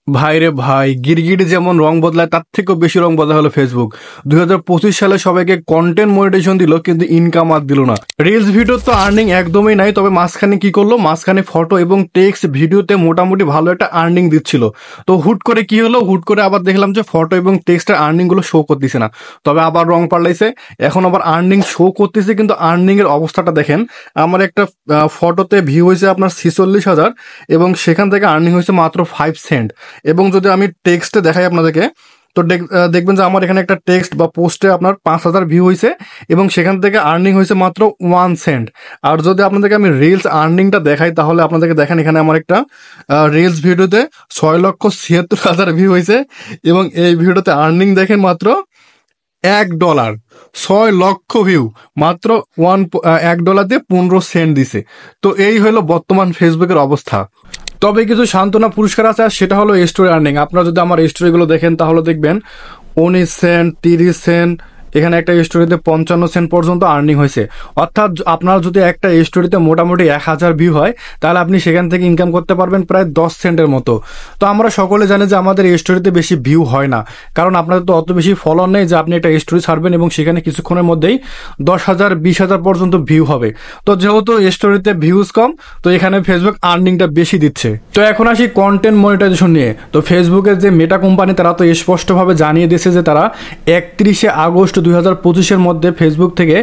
ভাই রে ভাই, গিরগিটি যেমন রং বদলায় তার থেকেও বেশি রং বদলা হলো ফেসবুক। 2025 সালে সবাইকে কন্টেন্ট মনিটাইজেশন দিল, কিন্তু ইনকাম আর দিল না। রিলস ভিডিও তো আর্নিং একদমই নাই, তবে মাঝখানে কি করলো, মাঝখানে ফটো এবং টেক্সট ভিডিওতে মোটামুটি ভালো একটা আর্নিং দিচ্ছিল। তো হুট করে কি হলো, হুট করে আবার দেখলাম যে ফটো এবং টেক্সটের আর্নিং গুলো শো করতেছে না। তবে আবার রং পাল্টাইছে, এখন আবার আর্নিং শো করতেছে, কিন্তু আর্নিং এর অবস্থাটা দেখেন। আমার একটা ফটোতে ভিউ হয়েছে আপনার 46,000 এবং সেখান থেকে আর্নিং হয়েছে মাত্র 5 সেন্ট। এবং যদি আমি টেক্সটে দেখাই আপনাদেরকে, তো দেখবেন যে আমার এখানে একটা টেক্সট বা পোস্টে আপনার 5,000 ভিউ হয়েছে এবং সেখান থেকে আর্নিং হয়েছে মাত্র 1 সেন্ট। আর যদি আপনাদেরকে আমি রিলস আর্নিংটা দেখাই, তাহলে আপনাদেরকে দেখেন এখানে আমার একটা রিলস ভিডিওতে 6,76,000 ভিউ হয়েছে এবং এই ভিডিওতে আর্নিং দেখেন মাত্র $1। 6 লক্ষ ভিউ, মাত্র $1 দিয়ে 15 সেন্ট দিছে। তো এই হলো বর্তমান ফেসবুকের অবস্থা। তবে কিছু সান্ত্বনা পুরস্কার আছে, আর সেটা হলো স্টোরি আর্নিং। আপনারা যদি আমার স্টোরিগুলো দেখেন তাহলে দেখবেন 19 সেন্ট, 30 সেন্ট, এখানে একটা স্টোরিতে 55 সেন্ট পর্যন্ত আর্নিং হয়েছে। অর্থাৎ আপনার যদি একটা স্টোরিতে মোটামুটি 1000 ভিউ হয়, তাহলে আপনি সেখান থেকে ইনকাম করতে পারবেন প্রায় 10 সেন্টের মতো। তো আমরা সকলে জানি যে আমাদের স্টোরিতে বেশি ভিউ হয় না, কারণ আপনাদের তো অত বেশি ফলোয়ার নেই যে আপনি একটা স্টোরি ছাড়বেন এবং সেখানে কিছুক্ষণের মধ্যেই 10,000 20,000 পর্যন্ত ভিউ হবে। তো যেহেতু স্টোরিতে ভিউজ কম, তো এখানে ফেসবুক আর্নিংটা বেশি দিচ্ছে। তো এখন আসি কন্টেন্ট মনিটাইজেশন নিয়ে। তো ফেসবুকের যে মেটা কোম্পানি, তারা তো স্পষ্টভাবে জানিয়ে দিয়েছে যে তারা 31 আগস্ট 2025-এর মধ্যে ফেসবুক থেকে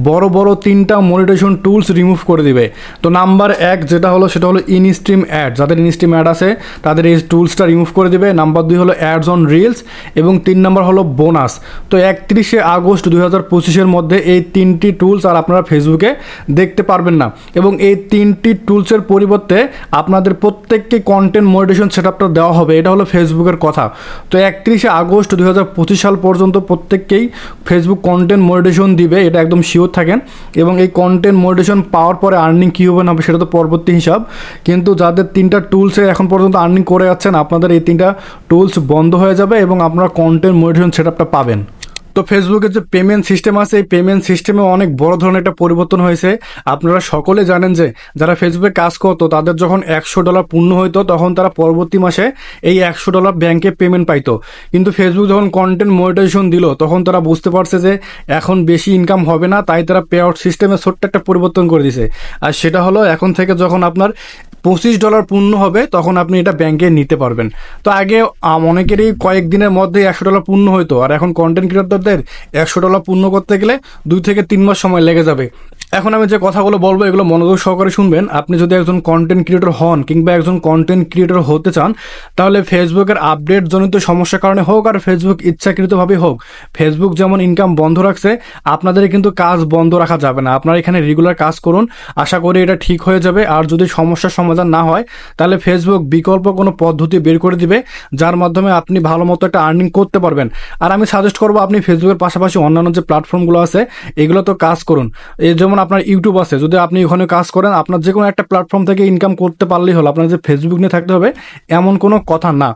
বড় বড় 3টা মনিটাইজেশন টুলস রিমুভ করে দিবে। তো নাম্বার 1 যেটা হলো, সেটা হলো ইনস্ট্রিম অ্যাড। যাদের ইনস্ট্রিম অ্যাড আছে তাদের এই টুলসটা রিমুভ করে দিবে। নাম্বার 2 হলো অ্যাডস অন রিলস এবং 3 নাম্বার হলো বোনাস। তো 31 আগস্ট 2025-এর মধ্যে এই 3টি টুলস আর আপনারা ফেসবুকে দেখতে পারবেন না, এবং এই 3টি টুলসের পরিবর্তে আপনাদের প্রত্যেককে কন্টেন্ট মনিটাইজেশন সেটআপটা দেওয়া হবে। এটা হলো ফেসবুকের কথা। তো 31 আগস্ট 2025 সাল পর্যন্ত প্রত্যেককেই ফেসবুক কন্টেন্ট মনিটাইজেশন দিবে, এটা একদম শিওর থাকেন। এবং এই কন্টেন্ট মনিটাইজেশন পাওয়ার পরে আর্নিং কী হবে না হবে সেটা তো পরবর্তী হিসাব, কিন্তু যাদের 3টা টুলসে এখন পর্যন্ত আর্নিং করে যাচ্ছেন, আপনাদের এই 3টা টুলস বন্ধ হয়ে যাবে এবং আপনারা কন্টেন্ট মনিটাইজেশন সেটআপটা পাবেন। তো ফেসবুকের যে পেমেন্ট সিস্টেম আছে, এই পেমেন্ট সিস্টেমে অনেক বড় ধরনের একটা পরিবর্তন হয়েছে। আপনারা সকলে জানেন যে যারা ফেসবুকে কাজ করতো তাদের যখন $100 পূর্ণ হইতো, তখন তারা পরবর্তী মাসে এই $100 ব্যাংকে পেমেন্ট পাইতো। কিন্তু ফেসবুক যখন কন্টেন্ট মনিটাইজেশন দিল, তখন তারা বুঝতে পারছে যে এখন বেশি ইনকাম হবে না, তাই তারা পে আউট সিস্টেমে ছোট্ট একটা পরিবর্তন করে দিছে। আর সেটা হলো, এখন থেকে যখন আপনার $25 পূর্ণ হবে, তখন আপনি এটা ব্যাংকে নিতে পারবেন। তো আগে অনেকেরই কয়েকদিনের মধ্যে $100 পূর্ণ হইতো, আর এখন কন্টেন্ট ক্রিয়েটরদের $100 পূর্ণ করতে গেলে 2 থেকে 3 মাস সময় লেগে যাবে। এখন আমি যে কথাগুলো বলবো এগুলো মনোযোগ সহকারে শুনবেন। আপনি যদি একজন কন্টেন্ট ক্রিয়েটর হন কিংবা একজন কন্টেন্ট ক্রিয়েটর হতে চান, তাহলে ফেসবুকের আপডেট জনিত সমস্যার কারণে হোক আর ফেসবুক ইচ্ছাকৃতভাবে হোক, ফেসবুক যেমন ইনকাম বন্ধ রাখছে, আপনাদের কিন্তু কাজ বন্ধ রাখা যাবে না। আপনারা এখানে রেগুলার কাজ করুন, আশা করি এটা ঠিক হয়ে যাবে। আর যদি সমস্যার সমাধান না হয়, তাহলে ফেসবুক বিকল্প কোনো পদ্ধতি বের করে দিবে, যার মাধ্যমে আপনি ভালো মতো একটা আর্নিং করতে পারবেন। আর আমি সাজেস্ট করবো আপনি ফেসবুকের পাশাপাশি অন্যান্য যে প্ল্যাটফর্মগুলো আছে এগুলো তো কাজ করুন। এই যেমন আপনার ইউটিউব আছে, যদি আপনি ওখানে কাজ করেন, আপনার যে কোনো একটা প্ল্যাটফর্ম থেকে ইনকাম করতে পারলেই হলো, আপনার যে ফেসবুক নিয়ে থাকতে হবে এমন কোনো কথা না।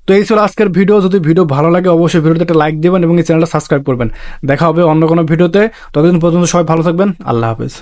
তো এই ছিল আজকের ভিডিও। যদি ভিডিও ভালো লাগে অবশ্যই ভিডিওতে একটা লাইক দেবেন এবং এই চ্যানেলটা সাবস্ক্রাইব করবেন। দেখা হবে অন্য কোনো ভিডিওতে। ততদিন পর্যন্ত সবাই ভালো থাকবেন। আল্লাহ হাফেজ।